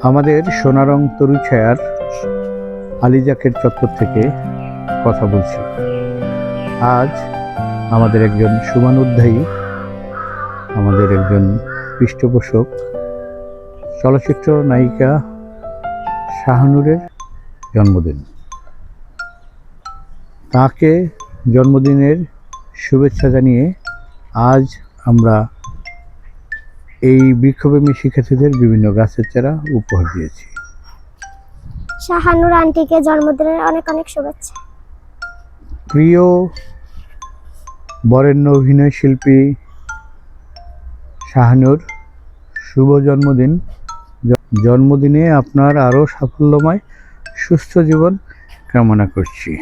আমাদের সোনারং তরুছায়ার আলিজাকের চত্বর থেকে কথা বলছি। আজ আমাদের একজন শুভানুধ্যায়ী, আমাদের একজন পৃষ্ঠপোষক, চলচ্চিত্র নায়িকা শাহানুরের জন্মদিন। তাকে জন্মদিনের শুভেচ্ছা জানিয়ে আজ আমরা এই বৃক্ষপ্রেমী শিক্ষার্থীদের বিভিন্ন গাছের চারা উপহার দিয়েছি। শাহানুর আন্টিকে জন্মদিনের অনেক অনেক শুভেচ্ছা। প্রিয় বরেণ্য অভিনয় শিল্পী শাহানুর, শুভ জন্মদিন। জন্মদিনে আপনার আরও সাফল্যময় সুস্থ জীবন কামনা করছি।